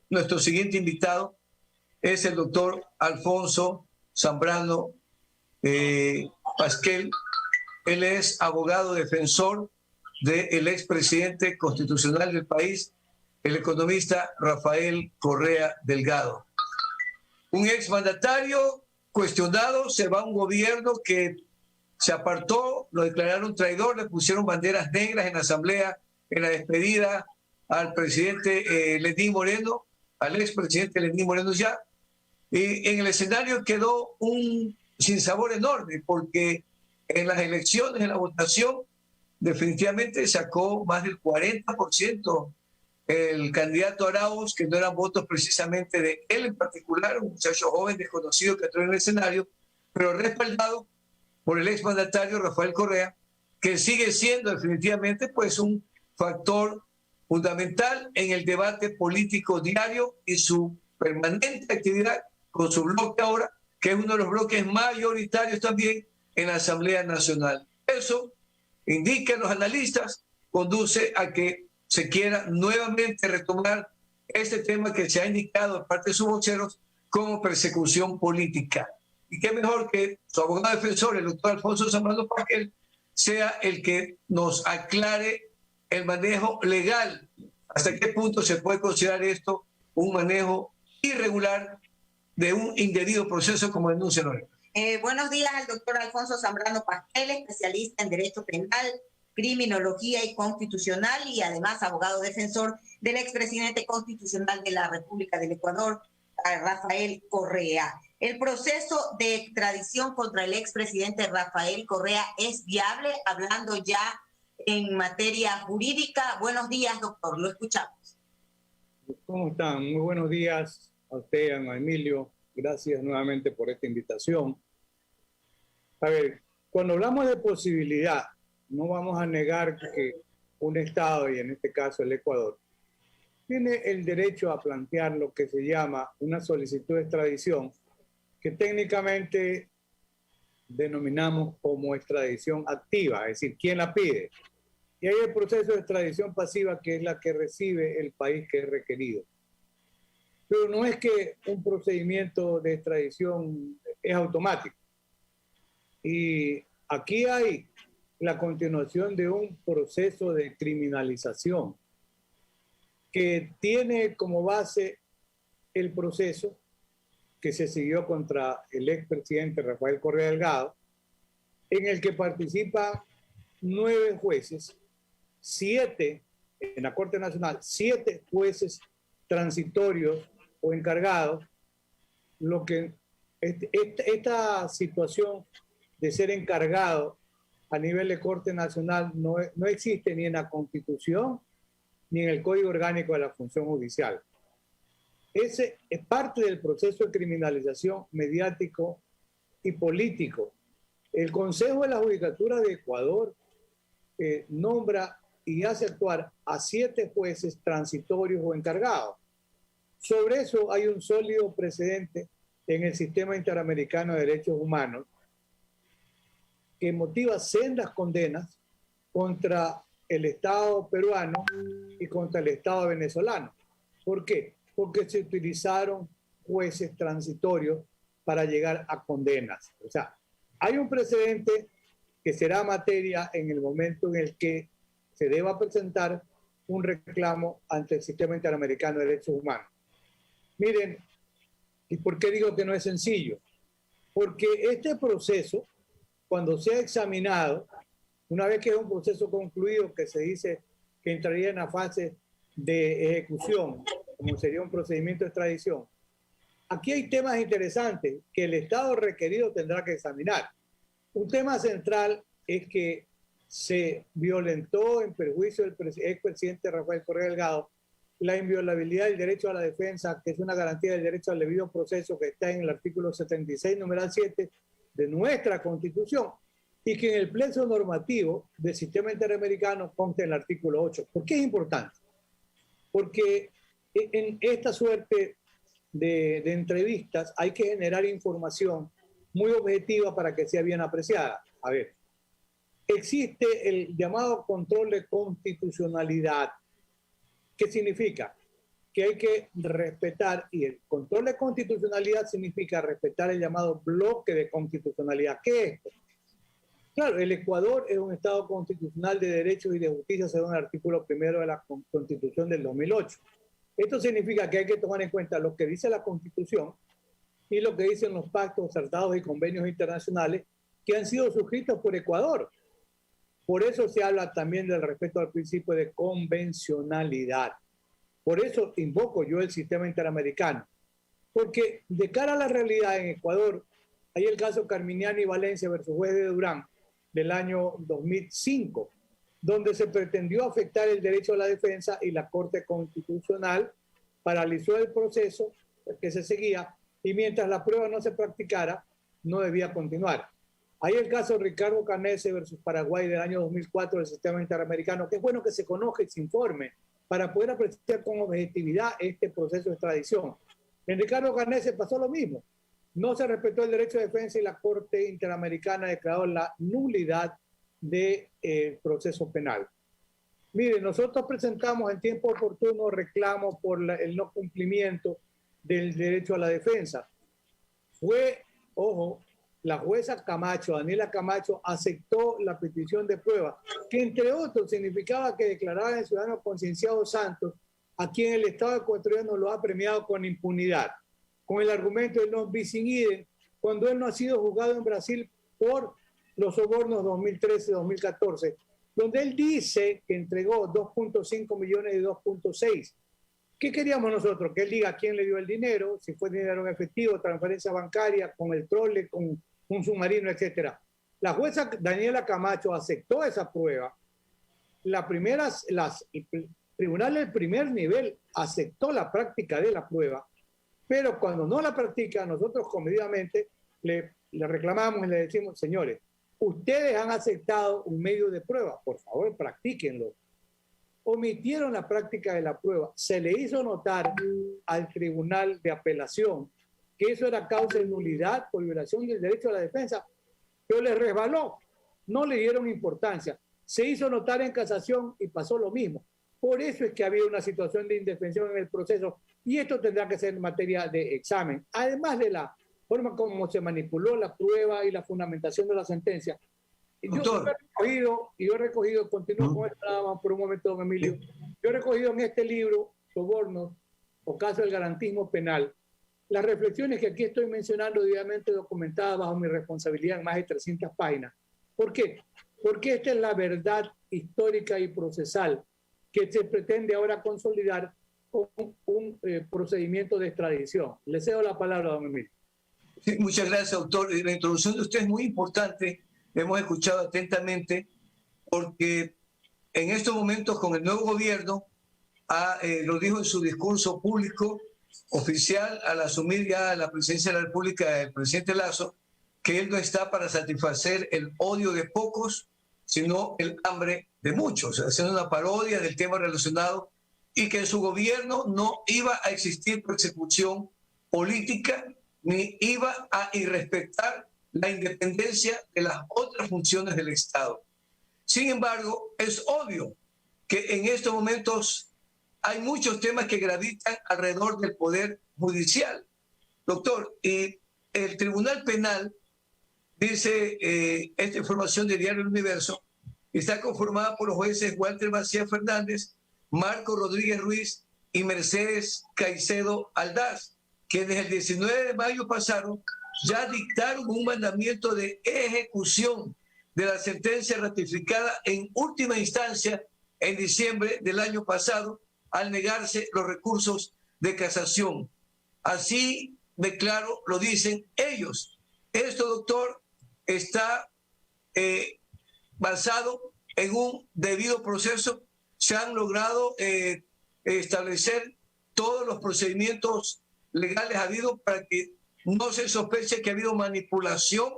Nuestro siguiente invitado es el doctor Alfonso Zambrano Pasquel. Él es abogado defensor del expresidente constitucional del país, el economista Rafael Correa Delgado. Un exmandatario cuestionado, se va a un gobierno que se apartó, lo declararon traidor, le pusieron banderas negras en la asamblea, en la despedida al presidente Lenín Moreno, al expresidente Lenín Moreno ya. Y en el escenario quedó un sinsabor enorme, porque en las elecciones, en la votación, definitivamente sacó más del 40% el candidato Arauz, que no eran votos precisamente de él en particular, un muchacho joven desconocido que entró en el escenario, pero respaldado por el exmandatario Rafael Correa, que sigue siendo definitivamente pues un factor fundamental en el debate político diario y su permanente actividad con su bloque ahora, que es uno de los bloques mayoritarios también en la Asamblea Nacional. Eso, indican los analistas, conduce a que se quiera nuevamente retomar este tema que se ha indicado por parte de sus voceros como persecución política. Y qué mejor que su abogado defensor, el doctor Alfonso Zambrano Pasquel, sea el que nos aclare el manejo legal. ¿Hasta qué punto se puede considerar esto un manejo irregular de un indebido proceso como denuncia Lorena? Buenos días al doctor Alfonso Zambrano Pasquel, especialista en Derecho Penal, Criminología y Constitucional y además abogado defensor del expresidente constitucional de la República del Ecuador, Rafael Correa. ¿El proceso de extradición contra el expresidente Rafael Correa es viable, hablando ya en materia jurídica? Buenos días, doctor, lo escuchamos. ¿Cómo están? Muy buenos días a usted, a Emilio. Gracias nuevamente por esta invitación. A ver, cuando hablamos de posibilidad, no vamos a negar que un Estado, y en este caso el Ecuador, tiene el derecho a plantear lo que se llama una solicitud de extradición, que técnicamente denominamos como extradición activa, es decir, ¿quién la pide? Y hay el proceso de extradición pasiva, que es la que recibe el país que es requerido. Pero no es que un procedimiento de extradición es automático. Y aquí hay la continuación de un proceso de criminalización que tiene como base el proceso que se siguió contra el expresidente Rafael Correa Delgado, en el que participan 9 jueces, 7 en la Corte Nacional, 7 jueces transitorios o encargados. Lo que esta situación de ser encargado a nivel de Corte Nacional no existe ni en la Constitución ni en el Código Orgánico de la Función Judicial. Ese es parte del proceso de criminalización mediático y político. El Consejo de la Judicatura de Ecuador nombra y hace actuar a 7 jueces transitorios o encargados. Sobre eso hay un sólido precedente en el Sistema Interamericano de Derechos Humanos que motiva sendas condenas contra el Estado peruano y contra el Estado venezolano. ¿Por qué? Porque se utilizaron jueces transitorios para llegar a condenas. O sea, hay un precedente que será materia en el momento en el que se deba presentar un reclamo ante el Sistema Interamericano de Derechos Humanos. Miren, ¿y por qué digo que no es sencillo? Porque este proceso, cuando sea examinado, una vez que es un proceso concluido, que se dice que entraría en la fase de ejecución, como sería un procedimiento de extradición, aquí hay temas interesantes que el Estado requerido tendrá que examinar. Un tema central es que se violentó en perjuicio del expresidente Rafael Correa Delgado la inviolabilidad del derecho a la defensa, que es una garantía del derecho al debido proceso que está en el artículo 76, numeral 7 de nuestra Constitución, y que en el plexo normativo del sistema interamericano consta en el artículo 8. ¿Por qué es importante? Porque en esta suerte de entrevistas hay que generar información muy objetiva para que sea bien apreciada. A ver, existe el llamado control de constitucionalidad. ¿Qué significa? que hay que respetar, y el control de constitucionalidad significa respetar el llamado bloque de constitucionalidad. ¿Qué es esto? Claro, el Ecuador es un Estado constitucional de derechos y de justicia según el artículo 1 de la Constitución del 2008. Esto significa que hay que tomar en cuenta lo que dice la Constitución y lo que dicen los pactos, tratados y convenios internacionales que han sido suscritos por Ecuador. Por eso se habla también del respeto al principio de convencionalidad. Por eso invoco yo el sistema interamericano. Porque de cara a la realidad en Ecuador, hay el caso Carminiani y Valencia versus Juez de Durán del año 2005, donde se pretendió afectar el derecho a la defensa y la Corte Constitucional paralizó el proceso que se seguía y mientras la prueba no se practicara, no debía continuar. Hay el caso Ricardo Canese versus Paraguay del año 2004 del sistema interamericano, que es bueno que se conozca y se informe para poder apreciar con objetividad este proceso de extradición. En Ricardo Canese pasó lo mismo. No se respetó el derecho de defensa y la Corte Interamericana declaró la nulidad del proceso penal. Mire, nosotros presentamos en tiempo oportuno reclamos por el no cumplimiento del derecho a la defensa. La jueza Camacho, Daniela Camacho, aceptó la petición de prueba, que entre otros significaba que declaraba el ciudadano Concienciado Santos, a quien el Estado ecuatoriano lo ha premiado con impunidad, con el argumento de non bis in idem, cuando él no ha sido juzgado en Brasil por los sobornos 2013-2014, donde él dice que entregó 2.5 millones y 2.6. ¿Qué queríamos nosotros? Que él diga a quién le dio el dinero, si fue dinero en efectivo, transferencia bancaria, con el trole, con un submarino, etc. La jueza Daniela Camacho aceptó esa prueba. El tribunal del primer nivel aceptó la práctica de la prueba, pero cuando no la practica, nosotros comedidamente le reclamamos y le decimos, señores, ustedes han aceptado un medio de prueba, por favor, practíquenlo. Omitieron la práctica de la prueba. Se le hizo notar al Tribunal de Apelación que eso era causa de nulidad por violación del derecho a la defensa, pero le resbaló. No le dieron importancia. Se hizo notar en casación y pasó lo mismo. Por eso es que ha habido una situación de indefensión en el proceso y esto tendrá que ser materia de examen. Además de la forma como se manipuló la prueba y la fundamentación de la sentencia. Yo he recogido, continúo con esto nada más por un momento, don Emilio. Yo he recogido en este libro, Sobornos o Caso del Garantismo Penal, las reflexiones que aquí estoy mencionando debidamente documentadas bajo mi responsabilidad en más de 300 páginas. ¿Por qué? Porque esta es la verdad histórica y procesal que se pretende ahora consolidar con un procedimiento de extradición. Le cedo la palabra, don Emilio. Sí, muchas gracias, doctor. La introducción de usted es muy importante. Hemos escuchado atentamente porque en estos momentos con el nuevo gobierno, lo dijo en su discurso público oficial al asumir ya la presidencia de la República el presidente Lasso, que él no está para satisfacer el odio de pocos, sino el hambre de muchos, haciendo una parodia del tema relacionado y que en su gobierno no iba a existir persecución política ni iba a irrespetar la independencia de las otras funciones del Estado. Sin embargo, es obvio que en estos momentos hay muchos temas que gravitan alrededor del Poder Judicial. Doctor, y el Tribunal Penal, dice esta información del diario El Universo, está conformada por los jueces Walter Macías Fernández, Marco Rodríguez Ruiz y Mercedes Caicedo Aldaz, que desde el 19 de mayo pasado ya dictaron un mandamiento de ejecución de la sentencia ratificada en última instancia en diciembre del año pasado al negarse los recursos de casación. Así de claro lo dicen ellos. Esto, doctor, está basado en un debido proceso. Se han logrado establecer todos los procedimientos legales habidos para que no se sospeche que ha habido manipulación,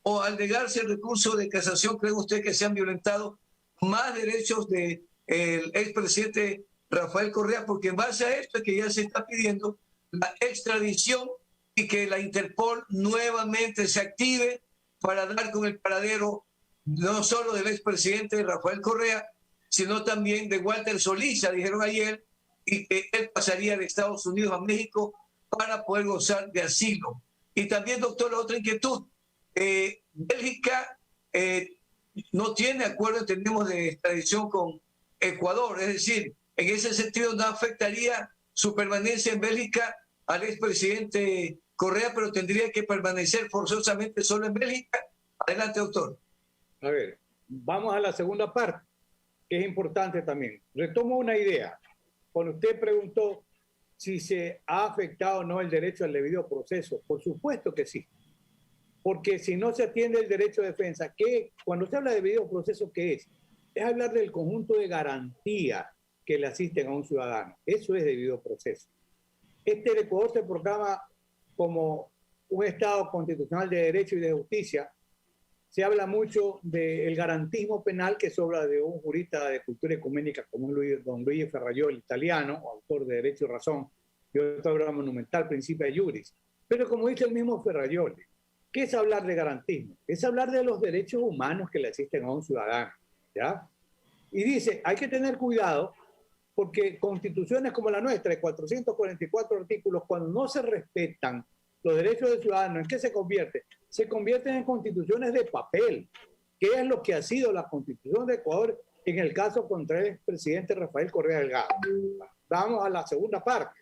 o al negarse el recurso de casación, ¿cree usted que se han violentado más derechos del expresidente Rafael Correa? Porque en base a esto es que ya se está pidiendo la extradición y que la Interpol nuevamente se active para dar con el paradero no solo del expresidente Rafael Correa, sino también de Walter Solís. Ya dijeron ayer y que él pasaría de Estados Unidos a México para poder gozar de asilo. Y también, doctor, otra inquietud. Bélgica no tiene acuerdo, entendemos, de extradición con Ecuador. Es decir, en ese sentido no afectaría su permanencia en Bélgica al expresidente Correa, pero tendría que permanecer forzosamente solo en Bélgica. Adelante, doctor. A ver, vamos a la segunda parte, que es importante también. Retomo una idea. Cuando usted preguntó si se ha afectado o no el derecho al debido proceso, por supuesto que sí. Porque si no se atiende el derecho de defensa, que cuando se habla de debido proceso, ¿qué es? Es hablar del conjunto de garantías que le asisten a un ciudadano. Eso es debido proceso. El Ecuador se proclama como un Estado constitucional de derecho y de justicia. Se habla mucho del garantismo penal, que es obra de un jurista de cultura ecuménica como don Luigi Ferrajoli, italiano, autor de Derecho y Razón, y otra obra monumental, Principia Juris. Pero como dice el mismo Ferrajoli, ¿qué es hablar de garantismo? Es hablar de los derechos humanos que le asisten a un ciudadano, ¿ya? Y dice, hay que tener cuidado porque constituciones como la nuestra, de 444 artículos, cuando no se respetan los derechos del ciudadano, ¿en qué se convierte? Se convierten en constituciones de papel, que es lo que ha sido la Constitución de Ecuador en el caso contra el expresidente Rafael Correa Delgado. Vamos a la segunda parte.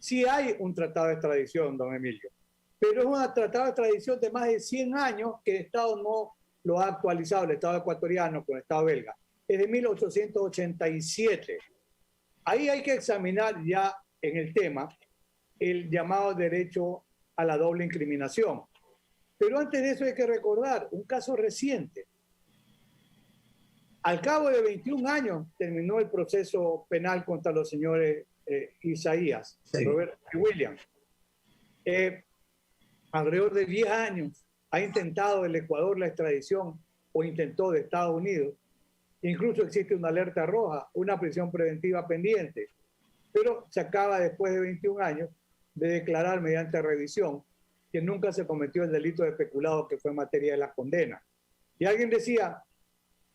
Sí hay un tratado de extradición, don Emilio, pero es un tratado de extradición de más de 100 años que el Estado no lo ha actualizado, el Estado ecuatoriano con el Estado belga. Es de 1887. Ahí hay que examinar ya en el tema el llamado derecho a la doble incriminación. Pero antes de eso hay que recordar un caso reciente. Al cabo de 21 años terminó el proceso penal contra los señores Isaías, sí, Robert y William. Alrededor de 10 años ha intentado el Ecuador la extradición, o intentó, de Estados Unidos. Incluso existe una alerta roja, una prisión preventiva pendiente. Pero se acaba, después de 21 años, de declarar mediante revisión que nunca se cometió el delito de peculado, que fue materia de la condena. Y alguien decía,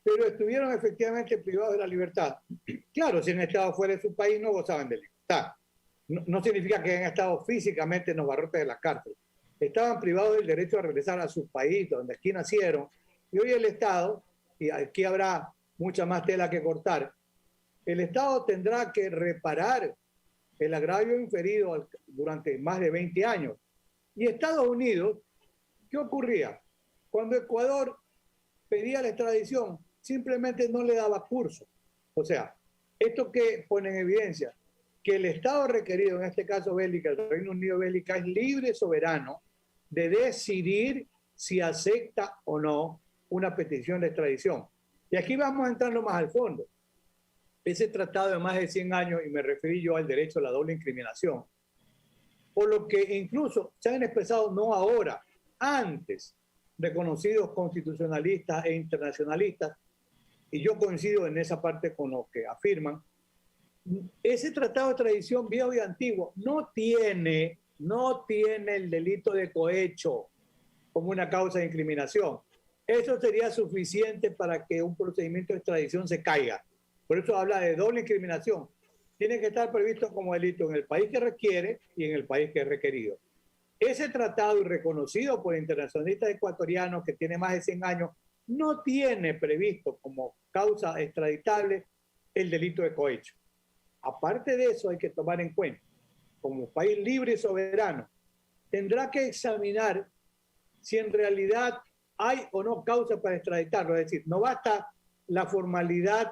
pero estuvieron efectivamente privados de la libertad. Claro, si han estado fuera de su país no gozaban de libertad. No significa que hayan estado físicamente en los barrotes de la cárcel. Estaban privados del derecho a regresar a su país, donde aquí nacieron. Y hoy el Estado, y aquí habrá mucha más tela que cortar, el Estado tendrá que reparar el agravio inferido durante más de 20 años. Y Estados Unidos, ¿qué ocurría? Cuando Ecuador pedía la extradición, simplemente no le daba curso. O sea, esto que pone en evidencia que el Estado requerido, en este caso Bélgica, el Reino Unido Bélgica, es libre, soberano, de decidir si acepta o no una petición de extradición. Y aquí vamos entrando más al fondo. Ese tratado de más de 100 años, y me referí yo al derecho a la doble incriminación, por lo que incluso se han expresado, no ahora, antes, reconocidos constitucionalistas e internacionalistas, y yo coincido en esa parte con lo que afirman, ese tratado de extradición viejo y antiguo no tiene el delito de cohecho como una causa de incriminación. Eso sería suficiente para que un procedimiento de extradición se caiga. Por eso habla de doble incriminación. Tiene que estar previsto como delito en el país que requiere y en el país que es requerido. Ese tratado, y reconocido por internacionalistas ecuatorianos, que tiene más de 100 años, no tiene previsto como causa extraditable el delito de cohecho. Aparte de eso, hay que tomar en cuenta, como país libre y soberano, tendrá que examinar si en realidad hay o no causa para extraditarlo. Es decir, no basta la formalidad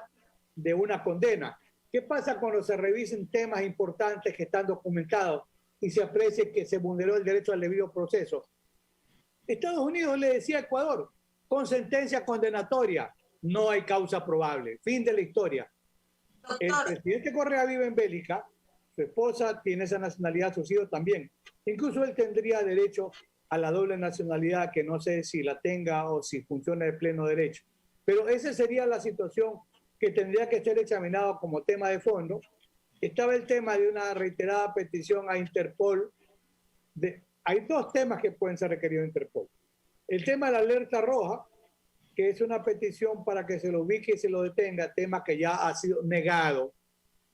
de una condena. ¿Qué pasa cuando se revisen temas importantes que están documentados y se aprecie que se vulneró el derecho al debido proceso? Estados Unidos le decía a Ecuador, con sentencia condenatoria, no hay causa probable. Fin de la historia. Doctor. El presidente Correa vive en Bélgica, su esposa tiene esa nacionalidad, sus hijos también. Incluso él tendría derecho a la doble nacionalidad, que no sé si la tenga o si funciona de pleno derecho. Pero esa sería la situación que tendría que ser examinado como tema de fondo. Estaba el tema de una reiterada petición a Interpol. Hay dos temas que pueden ser requeridos a Interpol. El tema de la alerta roja, que es una petición para que se lo ubique y se lo detenga, tema que ya ha sido negado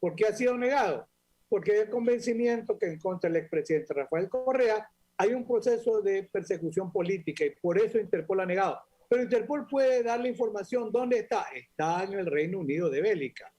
¿Por qué ha sido negado? Porque hay el convencimiento que en contra del expresidente Rafael Correa hay un proceso de persecución política y por eso Interpol ha negado. Pero Interpol puede dar la información. ¿Dónde está? Está en el Reino Unido de Bélgica.